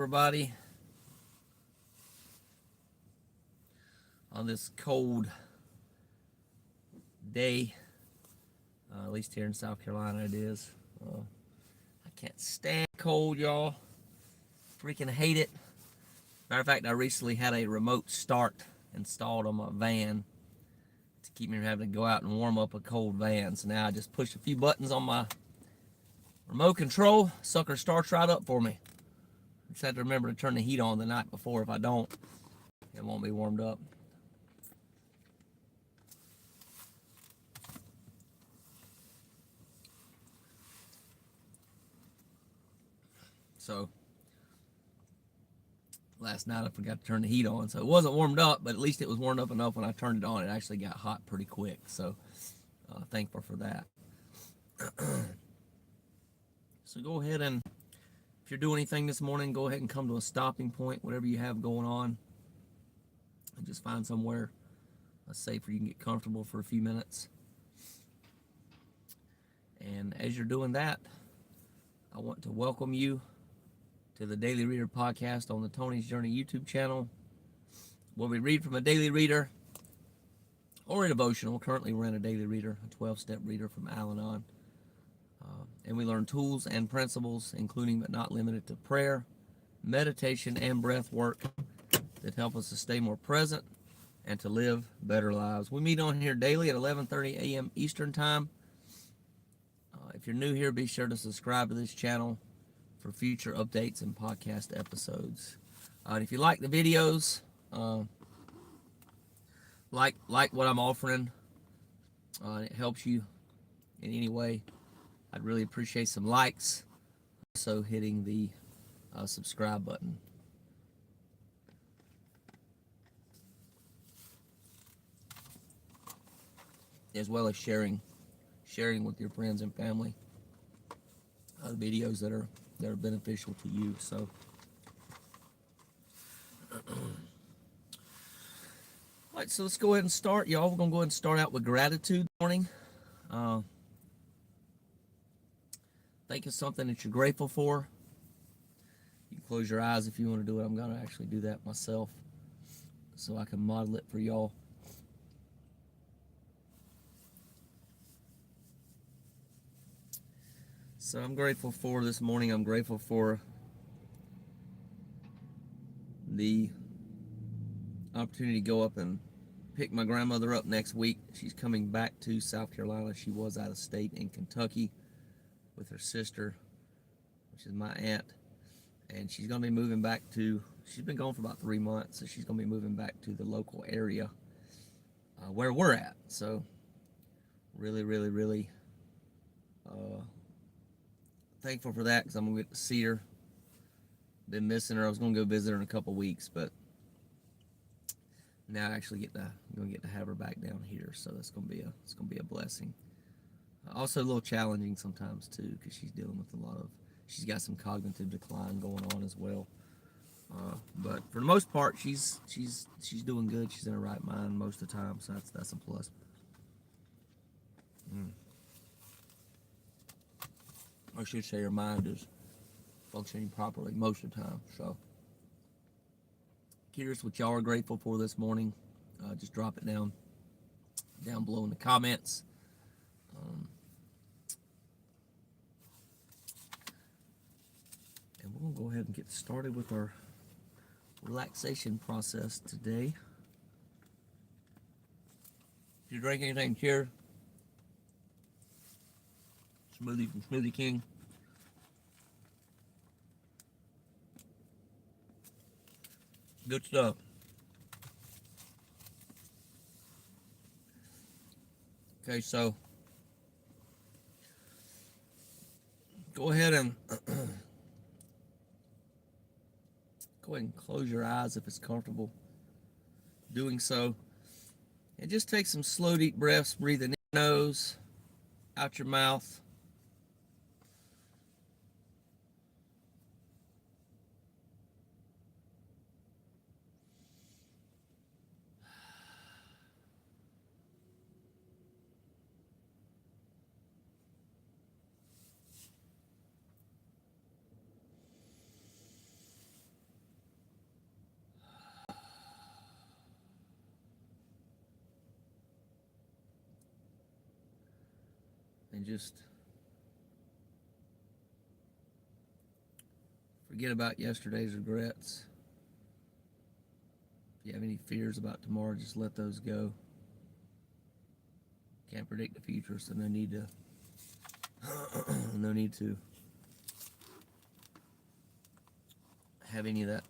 Everybody on this cold day, at least here in South Carolina it is. I can't stand cold, y'all. Freaking hate it. Matter of fact, I recently had a remote start installed on my van to keep me from having to go out and warm up a cold van. So now I just push a few buttons on my remote control, sucker starts right up for me. Just have to remember to turn the heat on the night before. If I don't, it won't be warmed up. So last night I forgot to turn the heat on, so it wasn't warmed up, but at least it was warmed up enough when I turned it on. It actually got hot pretty quick, so thankful for that. So go ahead and, if you're doing anything this morning, go ahead and come to a stopping point, whatever you have going on, and just find somewhere safe where you can get comfortable for a few minutes. And as you're doing that, I want to welcome you to the Daily Reader podcast on the Tony's Journey YouTube channel, where we read from a daily reader or a devotional. Currently we're in a daily reader, a 12-step reader from Al-Anon. And we learn tools and principles, including but not limited to prayer, meditation, and breath work that help us to stay more present and to live better lives. We meet on here daily at 11:30 a.m. Eastern Time. If you're new here, be sure to subscribe to this channel for future updates and podcast episodes. And if you like the videos, like what I'm offering, and it helps you in any way, I'd really appreciate some likes. Also hitting the subscribe button. As well as sharing with your friends and family videos that are beneficial to you. So all right, so let's go ahead and start, y'all. We're gonna go ahead and start out with gratitude this morning. Think of something that you're grateful for. You can close your eyes if you want to do it. I'm gonna actually do that myself so I can model it for y'all. So I'm grateful for this morning. I'm grateful for the opportunity to go up and pick my grandmother up next week. She's coming back to South Carolina. She was out of state in Kentucky with her sister, which is my aunt. And she's going to be moving back to, she's been gone for about 3 months, so she's going to be moving back to the local area where we're at. So really thankful for that, because I'm going to get to see her. Been missing her. I was going to go visit her in a couple weeks, but now I actually get to have her back down here. So that's going to be a blessing. Also a little challenging sometimes too, because she's dealing with she's got some cognitive decline going on as well. But for the most part, she's doing good. She's in her right mind most of the time, so that's a plus. I should say her mind is functioning properly most of the time. So curious what y'all are grateful for this morning. Just drop it down below in the comments. And we're going to go ahead and get started with our relaxation process today. If you're drinking anything here, smoothie from Smoothie King. Good stuff. Okay, so go ahead and close your eyes if it's comfortable doing so. And just take some slow, deep breaths, breathing in your nose, out your mouth. and just forget about yesterday's regrets. If you have any fears about tomorrow, just let those go. Can't predict the future, so no need to have any of that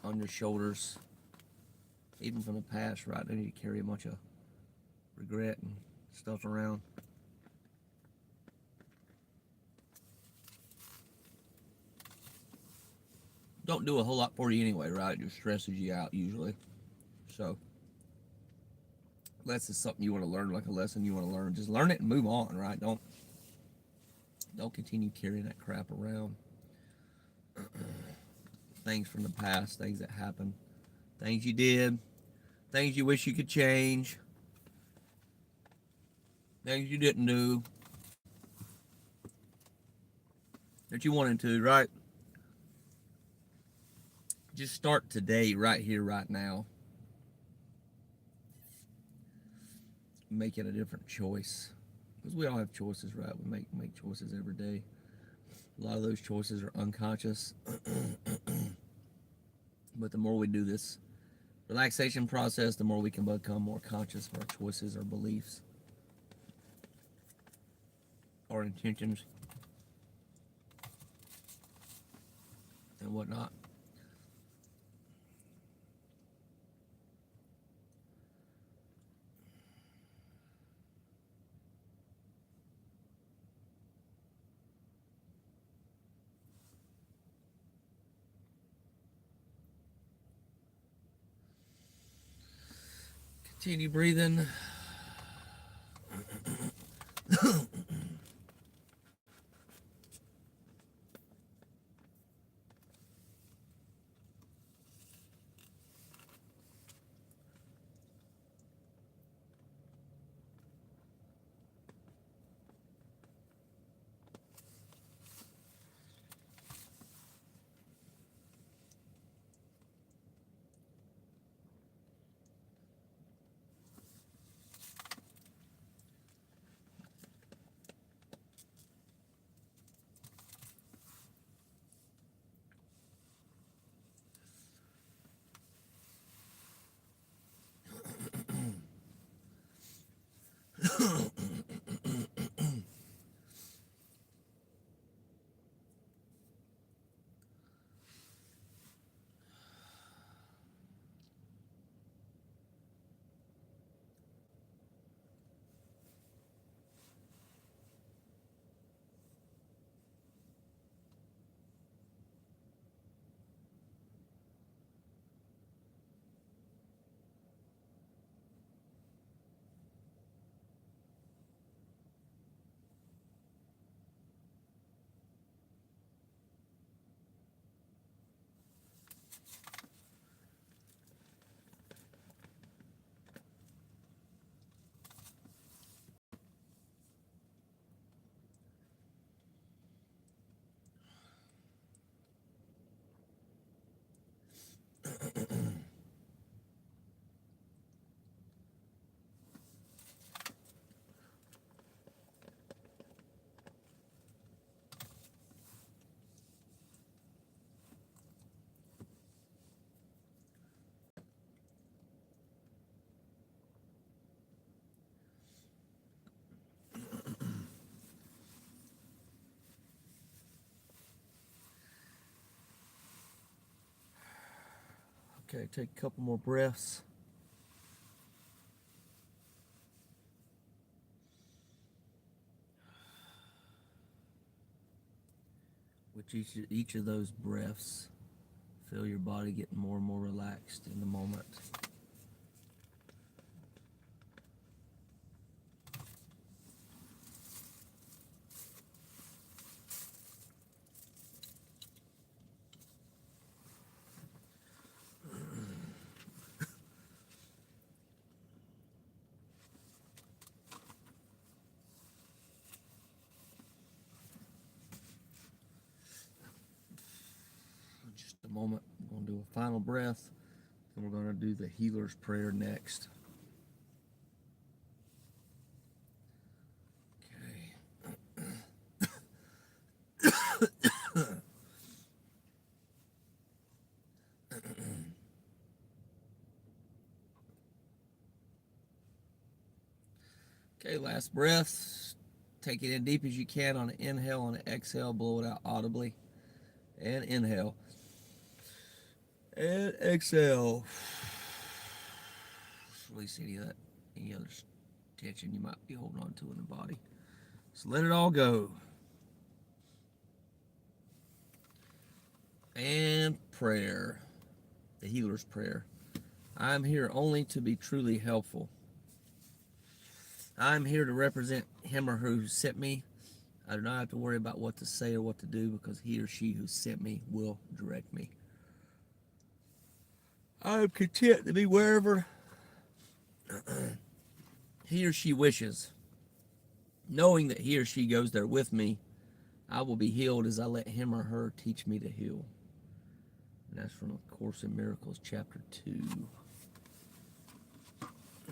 on your shoulders, even from the past, right? No need to carry a bunch of regret and stuff around. Don't do a whole lot for you anyway, right? It just stresses you out usually. So, unless it's something you want to learn, like a lesson you want to learn, just learn it and move on, right? Don't continue carrying that crap around. Things from the past, things that happened, things you did, things you wish you could change, things you didn't do that you wanted to, right? Just start today, right here, right now. Make it a different choice. Because we all have choices, right? We make choices every day. A lot of those choices are unconscious. But the more we do this relaxation process, the more we can become more conscious of our choices, our beliefs, our intentions, and whatnot. Continue breathing. Okay, take a couple more breaths. With each of those breaths, feel your body getting more and more relaxed in the moment. Just a moment, we're going to do a final breath, and we're going to do the healer's prayer next. Okay. Okay, last breath. Take it in deep as you can on an inhale. On an exhale, blow it out audibly. And inhale. And exhale. Release any other tension you might be holding on to in the body. So let it all go. And prayer. The healer's prayer. I'm here only to be truly helpful. I'm here to represent him or her who sent me. I do not have to worry about what to say or what to do because he or she who sent me will direct me. I am content to be wherever he or she wishes. Knowing that he or she goes there with me, I will be healed as I let him or her teach me to heal. And that's from A Course in Miracles, chapter 2.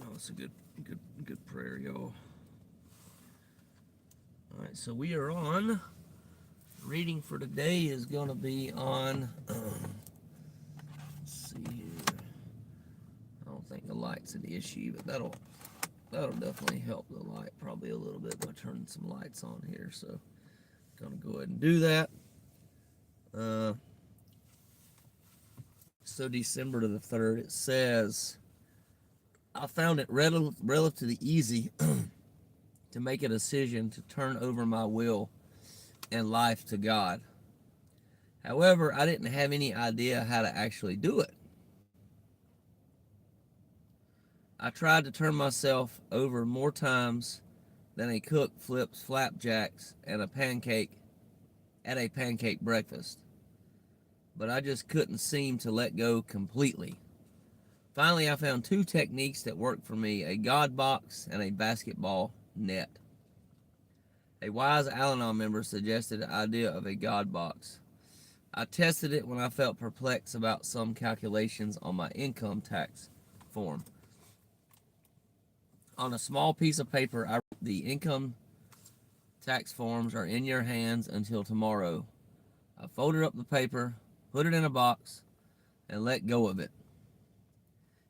Oh, it's a good prayer, y'all. All right, so we are on. Reading for today is going to be on. Let's see here. I don't think the light's an issue, but that'll definitely help the light probably a little bit. I'll turn some lights on here, so I'm going to go ahead and do that. So December the 3rd, it says, I found it relatively easy to make a decision to turn over my will and life to God. However, I didn't have any idea how to actually do it. I tried to turn myself over more times than a cook flips flapjacks at a pancake breakfast. But I just couldn't seem to let go completely. Finally, I found two techniques that worked for me, a God box and a basketball net. A wise Al-Anon member suggested the idea of a God box. I tested it when I felt perplexed about some calculations on my income tax form. On a small piece of paper, I wrote, the income tax forms are in your hands until tomorrow. I folded up the paper, put it in a box, and let go of it.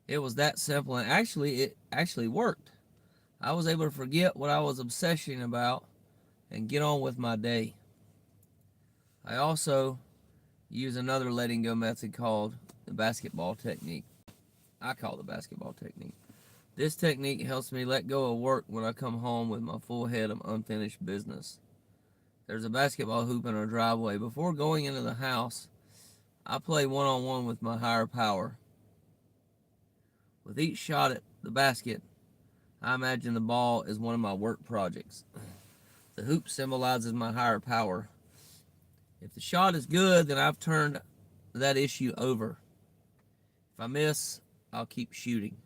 It was that simple, and it actually worked. I was able to forget what I was obsessing about and get on with my day. I also use another letting go method called the basketball technique. I call it the basketball technique. This technique helps me let go of work when I come home with my full head of unfinished business. There's a basketball hoop in our driveway. Before going into the house, I play one-on-one with my higher power. With each shot at the basket, I imagine the ball is one of my work projects. The hoop symbolizes my higher power. If the shot is good, then I've turned that issue over. If I miss, I'll keep shooting.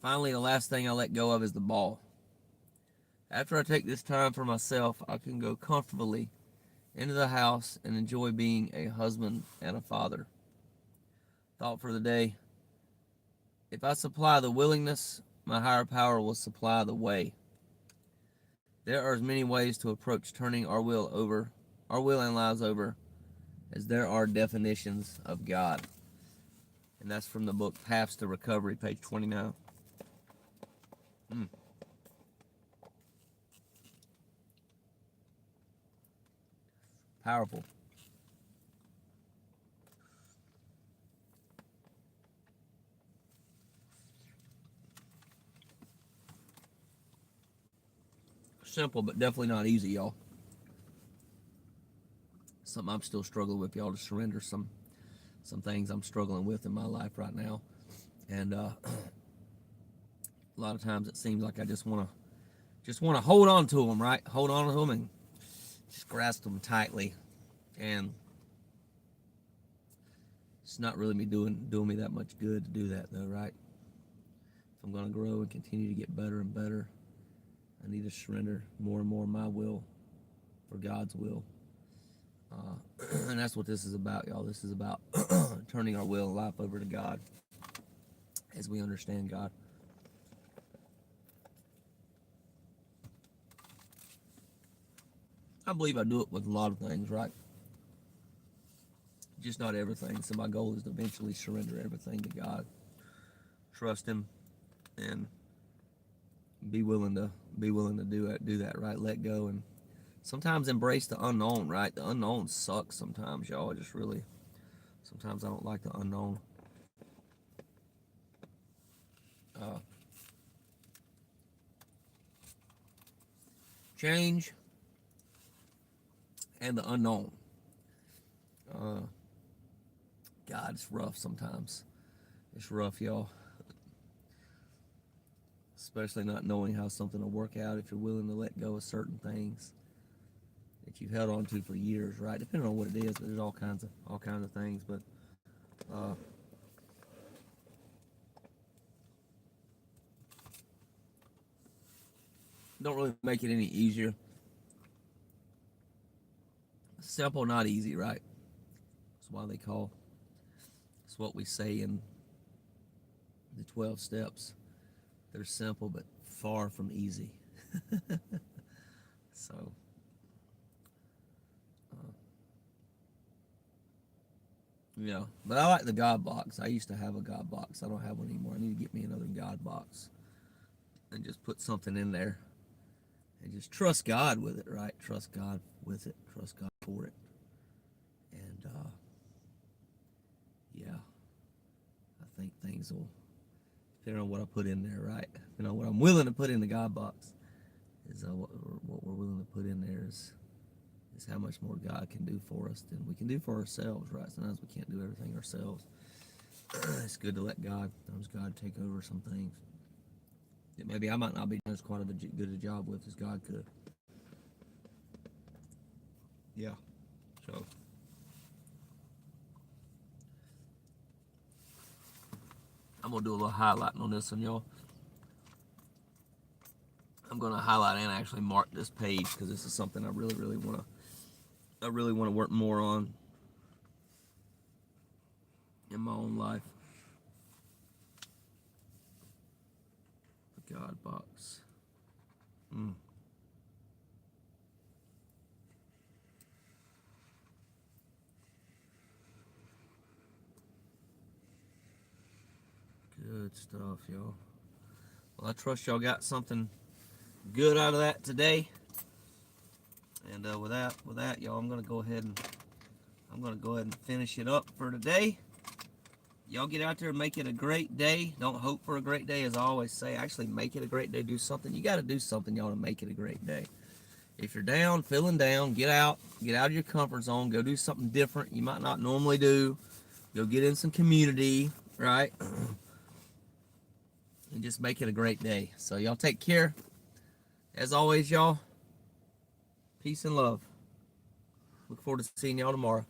Finally, the last thing I let go of is the ball. After I take this time for myself, I can go comfortably into the house and enjoy being a husband and a father. Thought for the day: if I supply the willingness, my higher power will supply the way. There are as many ways to approach turning our will and lives over, as there are definitions of God. And that's from the book Paths to Recovery, page 29. Powerful. Simple, but definitely not easy, y'all. Something I'm still struggling with, y'all, to surrender some things I'm struggling with in my life right now. And a lot of times it seems like I just want to hold on to them, right? Hold on to them and just grasp them tightly. And it's not really doing me that much good to do that, though, right? If I'm going to grow and continue to get better and better, I need to surrender more and more my will for God's will. And that's what this is about, y'all. This is about turning our will and life over to God as we understand God. I believe I do it with a lot of things, right? Just not everything. So my goal is to eventually surrender everything to God, trust Him, and be willing to do that, right? Let go, and sometimes embrace the unknown, right? The unknown sucks sometimes, y'all. It just really, sometimes I don't like the unknown. Uh, Change and the unknown. Uh, God, it's rough sometimes. It's rough, y'all. Especially not knowing how something will work out if you're willing to let go of certain things that you've held on to for years, right? Depending on what it is, there's all kinds of things. But uh, don't really make it any easier. Simple, not easy, right? That's why they call. It's what we say in the 12 steps. They're simple, but far from easy. So, uh, yeah. But I like the God box. I used to have a God box. I don't have one anymore. I need to get me another God box and just put something in there and just trust God with it, right? Trust God with it. Trust God for it. And, yeah, I think things will, depending on what I put in there, right? Depending on what I'm willing to put in the God box, is what we're willing to put in there is how much more God can do for us than we can do for ourselves, right? Sometimes we can't do everything ourselves. It's good to let God, sometimes God take over some things that maybe I might not be doing as quite good a job with as God could. Yeah. So I'm gonna do a little highlighting on this one, y'all. I'm gonna highlight and actually mark this page because this is something I really want to work more on in my own life. The God box. Good stuff, y'all. Well, I trust y'all got something good out of that today. And with that, y'all, I'm gonna go ahead and finish it up for today. Y'all get out there and make it a great day. Don't hope for a great day, as I always say. Actually, make it a great day. Do something. You got to do something, y'all, to make it a great day. If you're down, feeling down, get out of your comfort zone. Go do something different you might not normally do. Go get in some community, right? And just make it a great day. So y'all take care. As always, y'all, peace and love. Look forward to seeing y'all tomorrow.